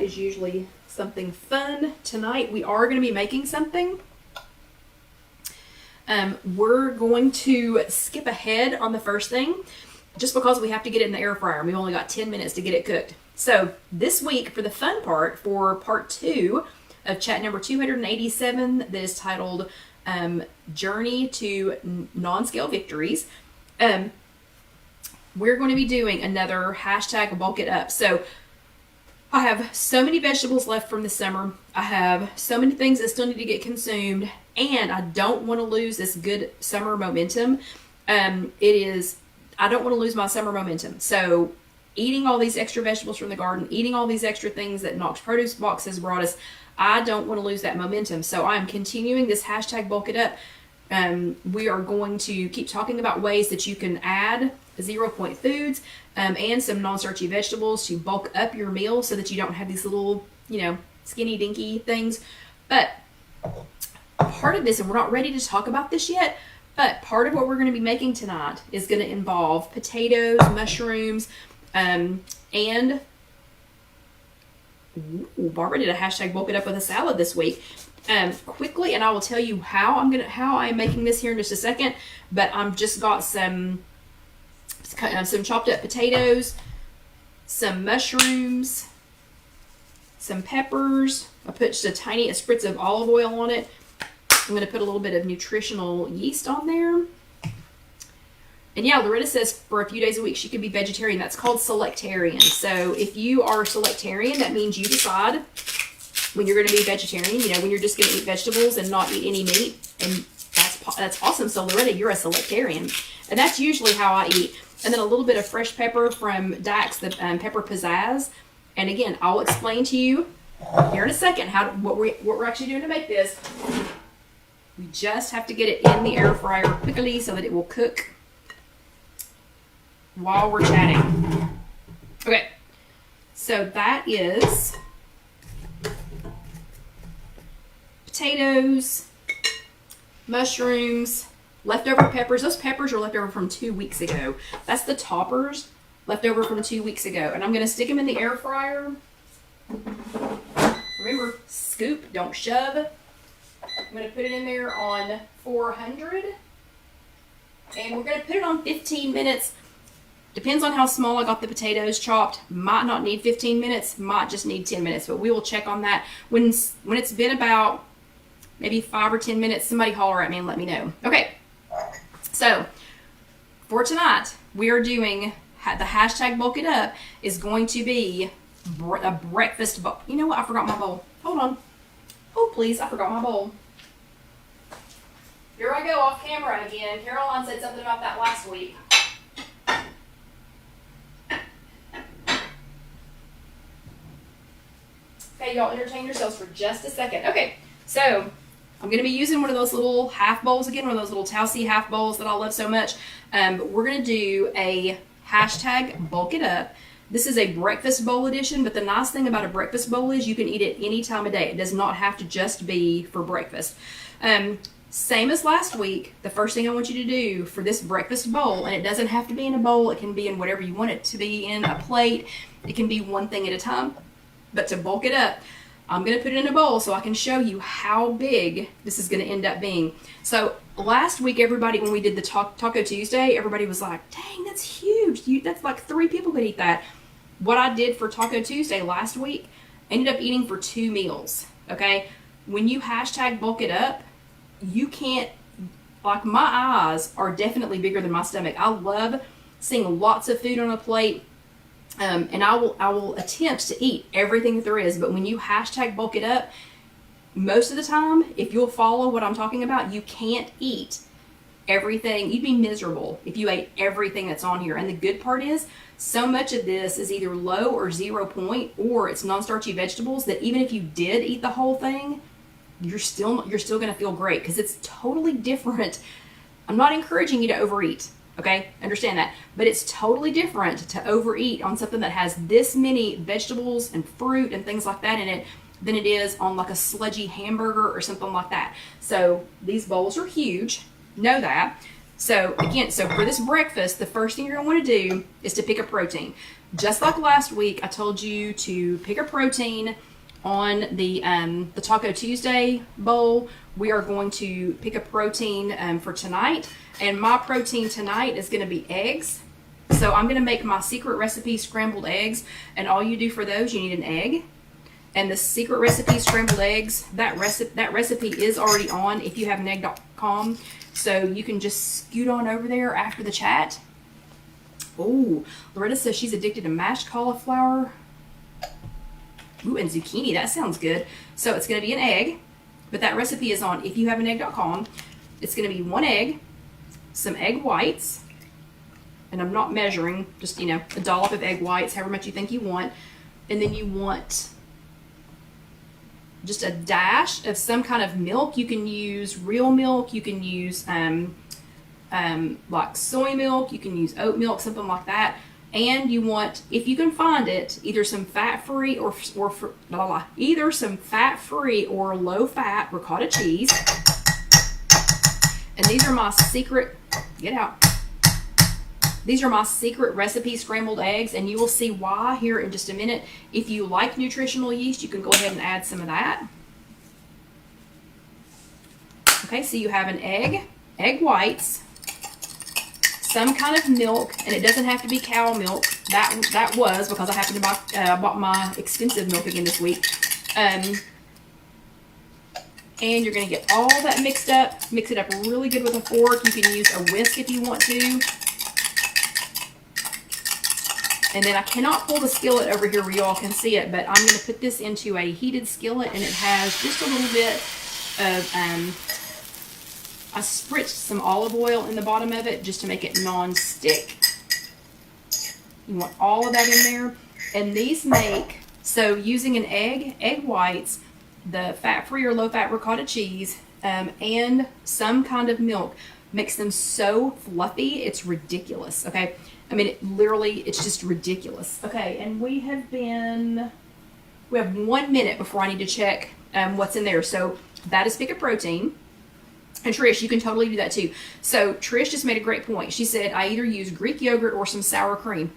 that is usually something fun. Tonight we are going to be making something. We're going to skip ahead on the first thing just because we have to get it in the air fryer. We've only got 10 minutes to get it cooked. So this week, for the fun part, for part 2 of chat number 287 that is titled Journey to Non-Scale Victories, we're going to be doing another hashtag bulk it up. So I have so many vegetables left from the summer. I have so many things that still need to get consumed, and I don't want to lose this good summer momentum. I don't want to lose my summer momentum. So eating all these extra vegetables from the garden, eating all these extra things that Knox Produce Box has brought us, I don't want to lose that momentum. So I'm continuing this hashtag bulk it up. We are going to keep talking about ways that you can add 0 point foods and some non-starchy vegetables to bulk up your meal so that you don't have these little, skinny dinky things. But part of this, and we're not ready to talk about this yet, but part of what we're going to be making tonight is going to involve potatoes, mushrooms, and Barbara did a hashtag bulk it up with a salad this week. Quickly, and I will tell you how I'm making this here in just a second. But I'm just got some chopped up potatoes, some mushrooms, some peppers. I put just a spritz of olive oil on it. I'm going to put a little bit of nutritional yeast on there. And yeah, Loretta says for a few days a week she could be vegetarian. That's called selectarian. So if you are selectarian, that means you decide when you're going to be vegetarian, when you're just going to eat vegetables and not eat any meat. And that's awesome. So Loretta, you're a selectarian. And that's usually how I eat. And then a little bit of fresh pepper from Dax, the pepper pizzazz. And again, I'll explain to you here in a second what we're actually doing to make this. We just have to get it in the air fryer quickly so that it will cook while we're chatting. Okay, so that is potatoes, mushrooms, leftover peppers. Those peppers are leftover from 2 weeks ago. That's the toppers leftover from 2 weeks ago. And I'm going to stick them in the air fryer. Remember, scoop, don't shove. I'm going to put it in there on 400. And we're going to put it on 15 minutes. Depends on how small I got the potatoes chopped. Might not need 15 minutes. Might just need 10 minutes. But we will check on that. When it's been about maybe 5 or 10 minutes, somebody holler at me and let me know. Okay. So, for tonight, we are doing the hashtag bulk it up is going to be a breakfast bowl. You know what? I forgot my bowl. Hold on. Oh, please. I forgot my bowl. Here I go off camera again. Caroline said something about that last week. Okay, y'all entertain yourselves for just a second. Okay, so I'm going to be using one of those little half bowls again, one of those little Tausi half bowls that I love so much. But we're going to do a hashtag bulk it up. This is a breakfast bowl edition, but the nice thing about a breakfast bowl is you can eat it any time of day. It does not have to just be for breakfast. Same as last week, the first thing I want you to do for this breakfast bowl, and it doesn't have to be in a bowl, it can be in whatever you want it to be in, a plate, it can be one thing at a time. But to bulk it up, I'm going to put it in a bowl so I can show you how big this is going to end up being. So last week, everybody, when we did the Taco Tuesday, everybody was like, dang, that's huge. That's like 3 people could eat that. What I did for Taco Tuesday last week, ended up eating for 2 meals, okay? When you hashtag bulk it up, you can't, like my eyes are definitely bigger than my stomach. I love seeing lots of food on a plate. And I will attempt to eat everything that there is, but when you hashtag bulk it up, most of the time, if you'll follow what I'm talking about, you can't eat everything. You'd be miserable if you ate everything that's on here. And the good part is, so much of this is either low or 0 point, or it's non-starchy vegetables that even if you did eat the whole thing, you're still going to feel great because it's totally different. I'm not encouraging you to overeat. Okay, understand that. But it's totally different to overeat on something that has this many vegetables and fruit and things like that in it than it is on like a sludgy hamburger or something like that. So these bowls are huge. Know that. So again, so for this breakfast, the first thing you're going to want to do is to pick a protein. just like last week, I told you to pick a protein on the Taco Tuesday bowl. We are going to pick a protein for tonight, and my protein tonight is going to be eggs. So I'm going to make my secret recipe scrambled eggs, and all you do for those, you need an egg. And the secret recipe scrambled eggs, that recipe is already on IfYouHaveAnEgg.com, so you can just scoot on over there after the chat. Oh, Loretta says she's addicted to mashed cauliflower. Ooh, and zucchini. That sounds good. So it's going to be an egg, but that recipe is on IfYouHaveAnEgg.com. It's going to be 1 egg, some egg whites, and I'm not measuring, just, you know, a dollop of egg whites, however much you think you want. And then you want just a dash of some kind of milk. You can use real milk. You can use like soy milk. You can use oat milk, something like that. And you want, if you can find it, either some fat-free or either some fat-free or low-fat ricotta cheese. And these are my secret, get out. These are my secret recipe scrambled eggs, and you will see why here in just a minute. If you like nutritional yeast, you can go ahead and add some of that. Okay, so you have an egg whites, some kind of milk, and it doesn't have to be cow milk. That was because I happened to buy bought my expensive milk again this week. And you're going to get all that mixed up. Mix it up really good with a fork. You can use a whisk if you want to. And then I cannot pull the skillet over here where y'all can see it, but I'm going to put this into a heated skillet, and it has just a little bit of, I spritzed some olive oil in the bottom of it just to make it non-stick. You want all of that in there. And these make, so using an egg whites, the fat-free or low-fat ricotta cheese, and some kind of milk makes them so fluffy, it's ridiculous, okay? I mean, it's just ridiculous. Okay, and we have 1 minute before I need to check what's in there. So that is pick a protein. And Trish, you can totally do that too. So Trish just made a great point. She said, I either use Greek yogurt or some sour cream.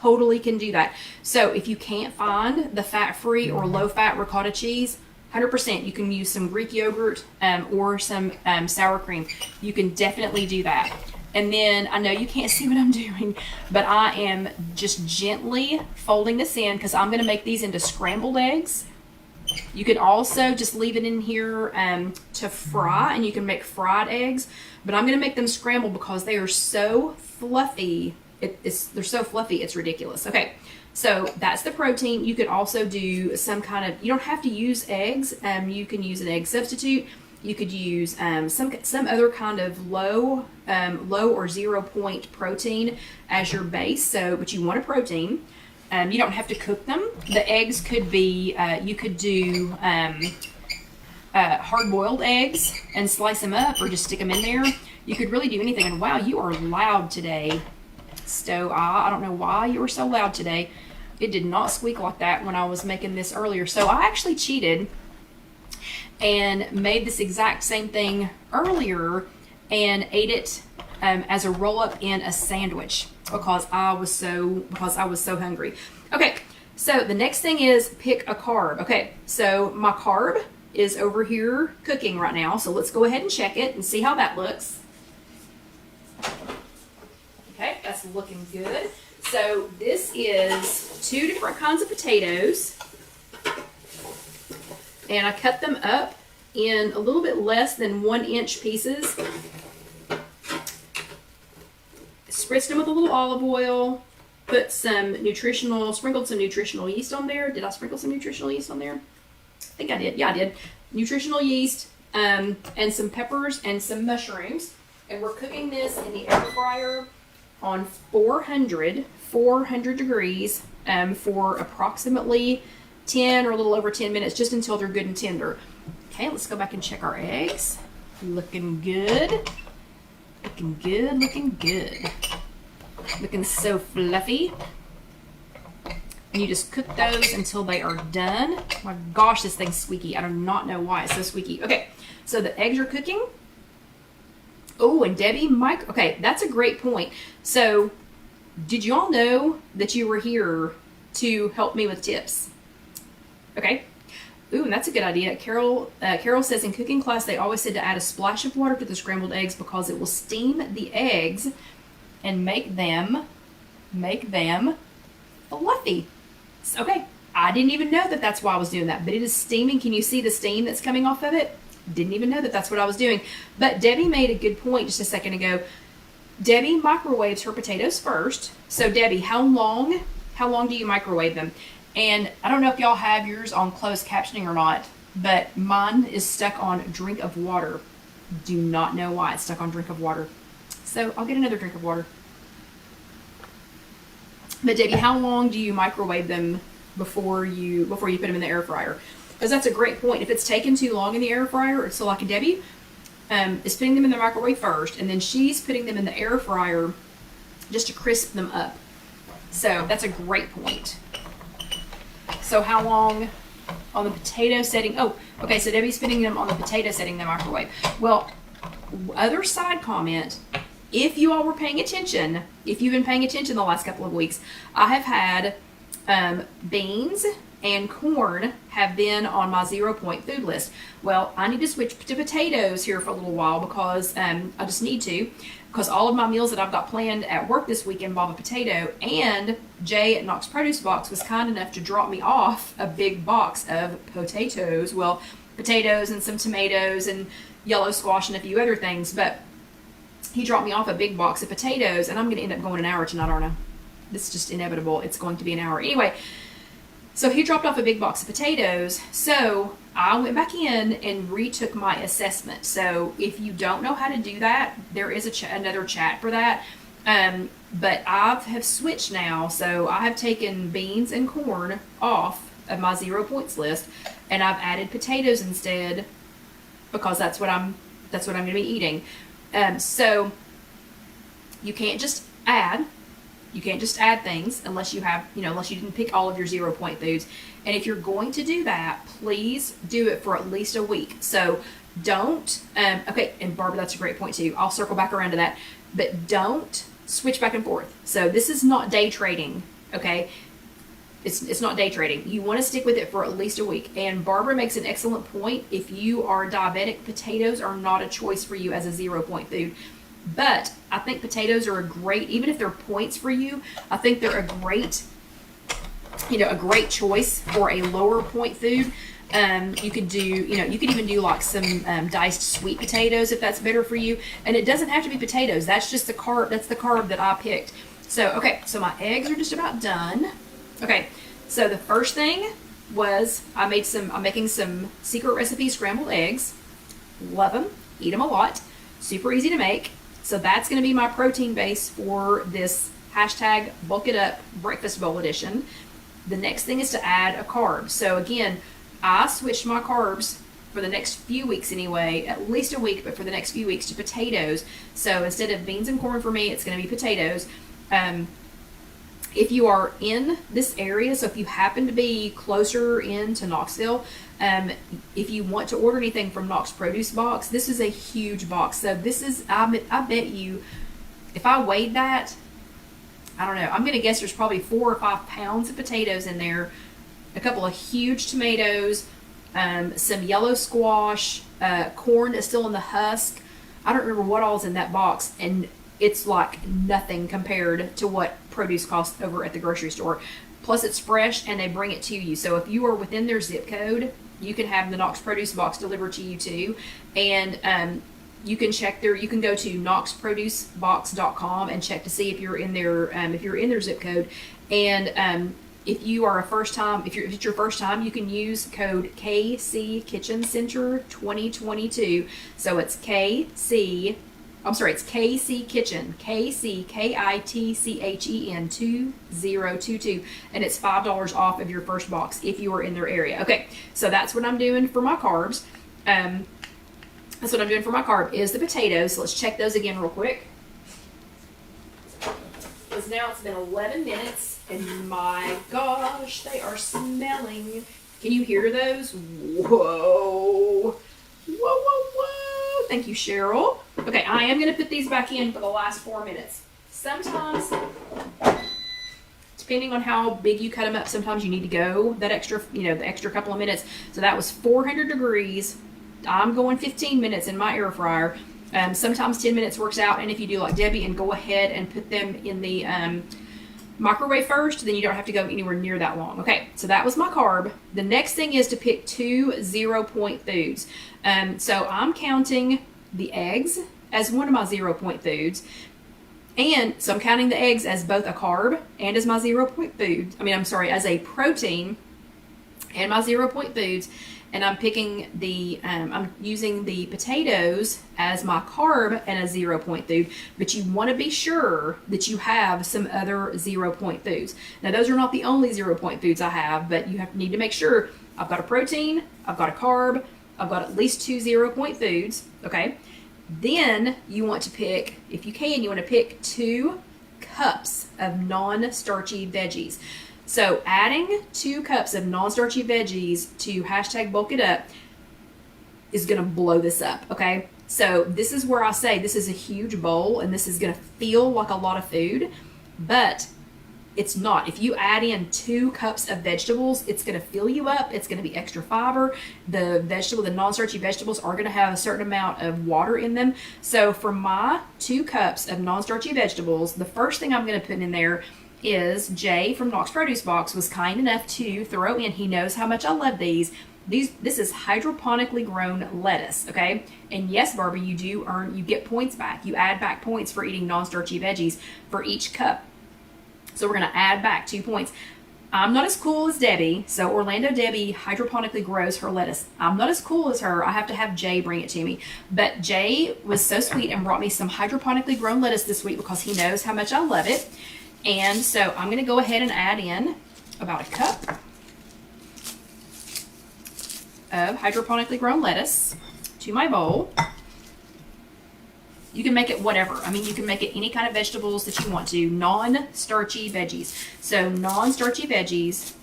Totally can do that. So if you can't find the fat-free or low-fat ricotta cheese, 100% you can use some Greek yogurt or some sour cream. You can definitely do that. And then I know you can't see what I'm doing, but I am just gently folding this in because I'm going to make these into scrambled eggs. You could also just leave it in here to fry, and you can make fried eggs. But I'm going to make them scrambled because they are so fluffy. They're so fluffy, it's ridiculous. Okay, so that's the protein. You could also do some kind of, you don't have to use eggs. You can use an egg substitute. You could use some other kind of low or 0 point protein as your base. So, but you want a protein. You don't have to cook them. The eggs could be, you could do hard-boiled eggs and slice them up or just stick them in there. You could really do anything. And wow, you are loud today, Stowe. I don't know why you were so loud today. It did not squeak like that when I was making this earlier. So I actually cheated and made this exact same thing earlier and ate it as a roll-up in a sandwich because I was so hungry. Okay, so the next thing is pick a carb. Okay, so my carb is over here cooking right now, so let's go ahead and check it and see how that looks. Okay, that's looking good. So this is 2 different kinds of potatoes. And I cut them up in a little bit less than 1-inch pieces. Spritzed them with a little olive oil. Put sprinkled some nutritional yeast on there. Did I sprinkle some nutritional yeast on there? I think I did. Yeah, I did. Nutritional yeast, and some peppers and some mushrooms. And we're cooking this in the air fryer on 400 degrees for approximately 10 or a little over 10 minutes, just until they're good and tender. Okay, let's go back and check our eggs. Looking good. Looking good, looking good. Looking so fluffy. And you just cook those until they are done. Oh my gosh, this thing's squeaky. I do not know why it's so squeaky. Okay, so the eggs are cooking. Oh, and Debbie, Mike, okay, that's a great point. So did you all know that you were here to help me with tips? Okay. Ooh, and that's a good idea. Carol says in cooking class they always said to add a splash of water to the scrambled eggs because it will steam the eggs and make them fluffy. Okay, I didn't even know that that's why I was doing that, but it is steaming. Can you see the steam that's coming off of it? Didn't even know that that's what I was doing. But Debbie made a good point just a second ago. Debbie microwaves her potatoes first. So Debbie, how long do you microwave them? And I don't know if y'all have yours on closed captioning or not, but mine is stuck on drink of water. Do not know why it's stuck on drink of water. So I'll get another drink of water. But Debbie, how long do you microwave them before you put them in the air fryer? Because that's a great point. If it's taken too long in the air fryer, so like Debbie is putting them in the microwave first, and then she's putting them in the air fryer just to crisp them up. So that's a great point. So how long on the potato setting? Oh, okay, so Debbie's putting them on the potato setting in the microwave. Well, other side comment, if you all were paying attention, if you've been paying attention the last couple of weeks, I have had beans and corn have been on my 0-point food list. Well, I need to switch to potatoes here for a little while because I just need to, because all of my meals that I've got planned at work this week involve a potato, and Jay at Knox Produce Box was kind enough to drop me off a big box of potatoes. Well, potatoes and some tomatoes and yellow squash and a few other things, but he dropped me off a big box of potatoes, and I'm going to end up going an hour tonight, aren't I? This is just inevitable. It's going to be an hour. Anyway, so he dropped off a big box of potatoes, so I went back in and retook my assessment. So if you don't know how to do that, there is another chat for that. But I have switched now, so I have taken beans and corn off of my 0 points list, and I've added potatoes instead because that's what I'm going to be eating. So you can't just add. You can't just add things unless you have, unless you didn't pick all of your 0-point foods. And if you're going to do that, please do it for at least a week. So don't, okay, and Barbara, that's a great point too. I'll circle back around to that. But don't switch back and forth. So this is not day trading, okay? It's not day trading. You want to stick with it for at least a week. And Barbara makes an excellent point. If you are diabetic, potatoes are not a choice for you as a 0-point food. But I think potatoes are a great, even if they're points for you, I think they're a great choice for a lower point food. You could do, you could even do like some diced sweet potatoes if that's better for you. And it doesn't have to be potatoes. That's just the carb. That's the carb that I picked. So, okay, so my eggs are just about done. Okay, so the first thing was I'm making some secret recipe scrambled eggs. Love them, eat them a lot. Super easy to make. So that's going to be my protein base for this hashtag bulk it up breakfast bowl edition. The next thing is to add a carb. So again, I switched my carbs for the next few weeks anyway, at least a week, but for the next few weeks to potatoes. So instead of beans and corn for me, it's going to be potatoes. If you are in this area, so if you happen to be closer into Knoxville, if you want to order anything from Knox Produce Box, this is a huge box. So this is, I bet you, if I weighed that, I don't know, I'm going to guess there's probably 4 or 5 pounds of potatoes in there, a couple of huge tomatoes, some yellow squash, corn is still in the husk. I don't remember what all's in that box, and it's like nothing compared to what produce costs over at the grocery store. Plus it's fresh and they bring it to you. So if you are within their zip code, you can have the Knox Produce Box delivered to you too. And you can check you can go to knoxproducebox.com and check to see if you're in their zip code. And if you are if it's your first time, you can use code KC Kitchen Center 2022. So it's KC Kitchen, KCKITCHEN 2022, and it's $5 off of your first box if you are in their area. Okay, so that's what I'm doing for my carbs. That's what I'm doing for my carb is the potatoes. So let's check those again real quick. Because now it's been 11 minutes, and my gosh, they are smelling. Can you hear those? Whoa. Whoa, whoa, whoa. Thank you, Cheryl. Okay, I am going to put these back in for the last 4 minutes. Sometimes depending on how big you cut them up, sometimes you need to go that extra, the extra couple of minutes. So that was 400 degrees. I'm going 15 minutes in my air fryer. Sometimes 10 minutes works out. And if you do like Debbie and go ahead and put them in the microwave first, then you don't have to go anywhere near that long. Okay, so that was my carb. The next thing is to pick 2 0-point foods. So I'm counting the eggs as one of my 0-point foods. And so I'm counting the eggs as both a carb and as my 0-point food. As a protein and my 0-point foods. And I'm picking I'm using the potatoes as my carb and a 0-point food. But you want to be sure that you have some other 0-point foods. Now, those are not the only 0-point foods I have, but you need to make sure I've got a protein, I've got a carb, I've got at least 2 0-point foods, okay? Then you want to pick, if you can, you want to pick 2 cups of non-starchy veggies. So adding 2 cups of non-starchy veggies to hashtag bulk it up is going to blow this up, okay? So this is where I say this is a huge bowl and this is going to feel like a lot of food, but it's not. If you add in 2 cups of vegetables, it's going to fill you up. It's going to be extra fiber. The non-starchy vegetables are going to have a certain amount of water in them. So for my 2 cups of non-starchy vegetables, the first thing I'm going to put in there is Jay from Knox Produce Box was kind enough to throw in. He knows how much I love these. This is hydroponically grown lettuce, okay? And yes, Barbara, you get points back. You add back points for eating non-starchy veggies for each cup. So we're going to add back 2 points. I'm not as cool as Debbie. So Orlando Debbie hydroponically grows her lettuce. I'm not as cool as her. I have to have Jay bring it to me. But Jay was so sweet and brought me some hydroponically grown lettuce this week because he knows how much I love it. And so I'm going to go ahead and add in about a cup of hydroponically grown lettuce to my bowl. You can make it whatever. You can make it any kind of vegetables that you want to. Non-starchy veggies. So non-starchy veggies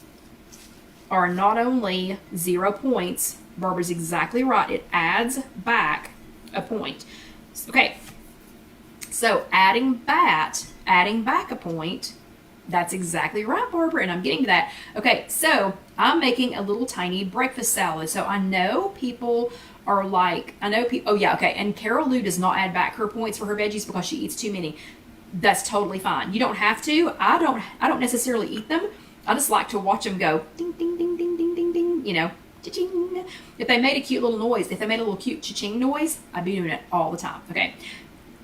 are not only 0 points. Barbara's exactly right. It adds back a point. Okay. So adding back a point. That's exactly right, Barbara, and I'm getting to that. Okay, so I'm making a little tiny breakfast salad. So I know people are like, oh yeah, okay, and Carol Lou does not add back her points for her veggies because she eats too many. That's totally fine. You don't have to. I don't necessarily eat them. I just like to watch them go ding, ding, ding, ding, ding, ding, ding, cha-ching. If they made a cute little noise, if they made a little cute cha-ching noise, I'd be doing it all the time, okay?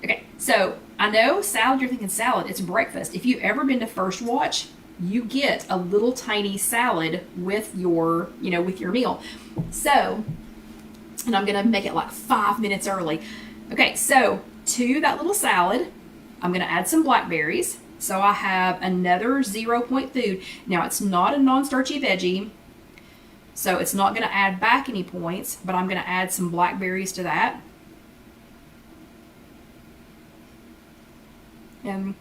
Okay, so I know salad, you're thinking salad, it's breakfast. If you've ever been to First Watch, you get a little tiny salad with your, with your meal. So, and I'm going to make it like 5 minutes early. Okay, so to that little salad, I'm going to add some blackberries. So I have another 0-point food. Now, it's not a non-starchy veggie, so it's not going to add back any points, but I'm going to add some blackberries to that. And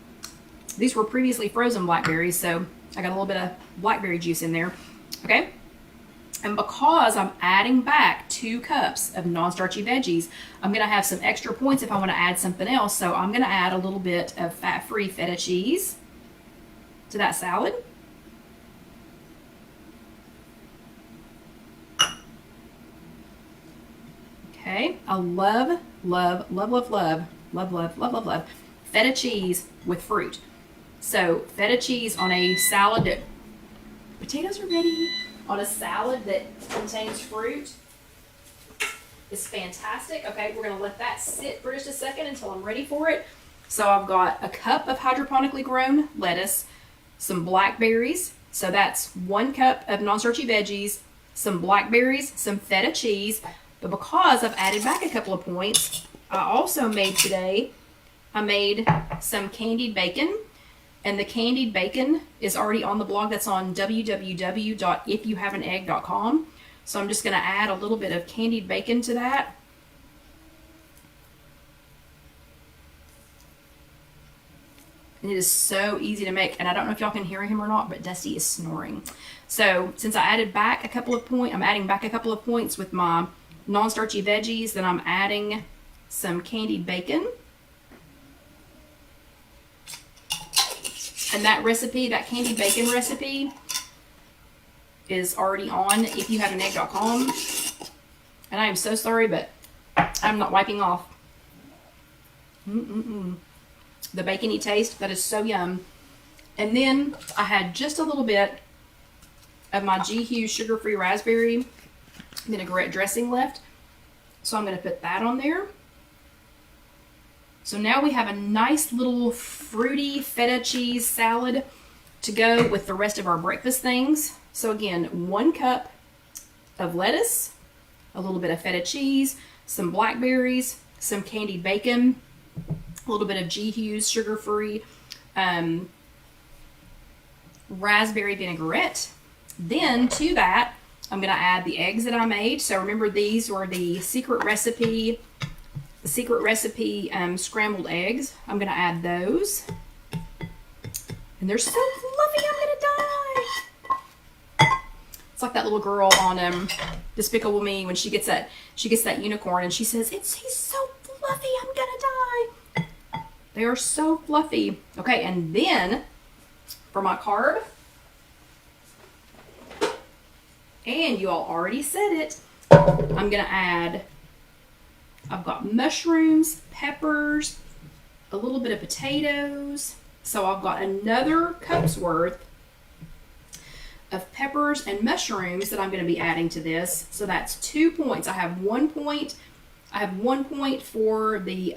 these were previously frozen blackberries, so I got a little bit of blackberry juice in there. Okay? And because I'm adding back 2 cups of non-starchy veggies, I'm going to have some extra points if I want to add something else. So I'm going to add a little bit of fat-free feta cheese to that salad. Okay? I love feta cheese with fruit. So feta cheese on a salad potatoes are ready. On a salad that contains fruit is fantastic. Okay, we're going to let that sit for just a second until I'm ready for it. So I've got a cup of hydroponically grown lettuce, some blackberries. So that's 1 cup of non-starchy veggies, some blackberries, some feta cheese. But because I've added back a couple of points, I also made some candied bacon. And the candied bacon is already on the blog. That's on www.IfYouHaveAnEgg.com. So I'm just going to add a little bit of candied bacon to that. And it is so easy to make. And I don't know if y'all can hear him or not, but Dusty is snoring. So since I added back a couple of points, I'm adding back a couple of points with my non-starchy veggies. Then I'm adding some candied bacon. And that recipe, that candied bacon recipe, is already on IfYouHaveAnEgg.com. And I am so sorry, but I'm not wiping off. The bacony taste, that is so yum. And then I had just a little bit of my G. Hughes sugar-free raspberry vinaigrette dressing left. So I'm going to put that on there. So now we have a nice little fruity feta cheese salad to go with the rest of our breakfast things. So again, 1 cup of lettuce, a little bit of feta cheese, some blackberries, some candied bacon, a little bit of G. Hughes sugar-free raspberry vinaigrette. Then to that, I'm going to add the eggs that I made. So remember, these were the secret recipe scrambled eggs. I'm going to add those. And they're so fluffy, I'm going to die. It's like that little girl on Despicable Me when she gets that unicorn and she says, he's so fluffy, I'm going to die. They are so fluffy. Okay, and then for my carb, and you all already said it, I'm going to add, I've got mushrooms, peppers, a little bit of potatoes. So I've got another cup's worth of peppers and mushrooms that I'm going to be adding to this. So that's 2 points. I have 1 point. I have 1 point for the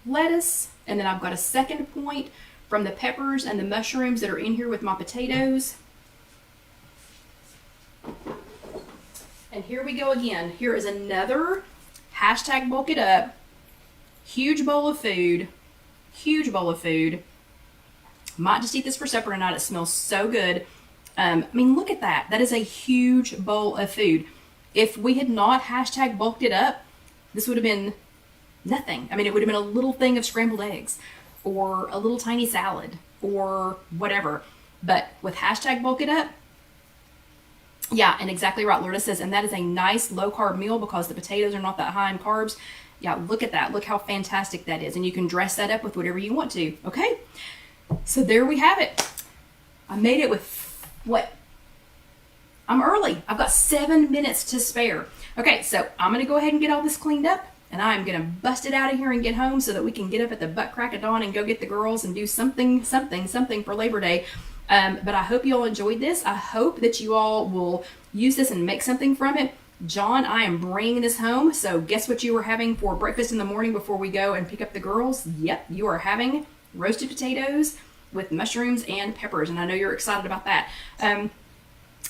lettuce, and then I've got a 2nd point from the peppers and the mushrooms that are in here with my potatoes. And here we go again. Here is another hashtag bulk it up. Huge bowl of food. Huge bowl of food. Might just eat this for supper tonight. It smells so good. I mean, look at that. That is a huge bowl of food. If we had not hashtag bulked it up, this would have been nothing. I mean, it would have been a little thing of scrambled eggs or a little tiny salad or whatever. But with hashtag bulk it up, yeah, and exactly right. Lourdes says, and that is a nice low carb meal because the potatoes are not that high in carbs. Yeah, look at that. Look how fantastic that is. And you can dress that up with whatever you want to. Okay, so there we have it. I made it with what? I'm early. I've got 7 minutes to spare. Okay, so I'm going to go ahead and get all this cleaned up. And I'm going to bust it out of here and get home so that we can get up at the butt crack of dawn and go get the girls and do something for Labor Day. But I hope you all enjoyed this. I hope that you all will use this and make something from it. John, I am bringing this home. So guess what you were having for breakfast in the morning before we go and pick up the girls? Yep, you are having roasted potatoes with mushrooms and peppers. And I know you're excited about that.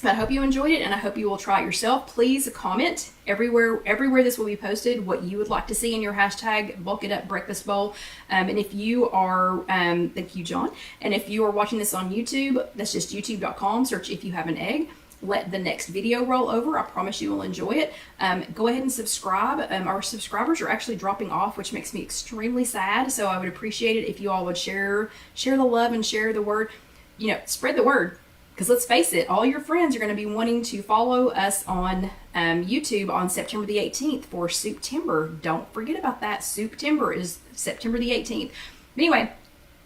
But I hope you enjoyed it, and I hope you will try it yourself. Please comment everywhere this will be posted what you would like to see in your hashtag bulk it up breakfast bowl. And if you are, thank you, John. And if you are watching this on YouTube, that's just youtube.com. Search If You Have an Egg. Let the next video roll over. I promise you will enjoy it. Go ahead and subscribe. Our subscribers are actually dropping off, which makes me extremely sad. So I would appreciate it if you all would share the love and share the word. You know, spread the word. Because let's face it, all your friends are going to be wanting to follow us on YouTube on September the 18th for Soup-Timber. Don't forget about that. Soup-Timber is September the 18th. But anyway,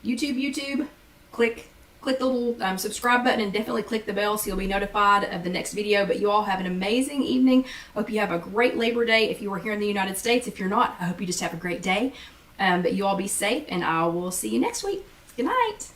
YouTube, click the little subscribe button and definitely click the bell so you'll be notified of the next video. But you all have an amazing evening. Hope you have a great Labor Day if you are here in the United States. If you're not, I hope you just have a great day. But you all be safe, and I will see you next week. Good night.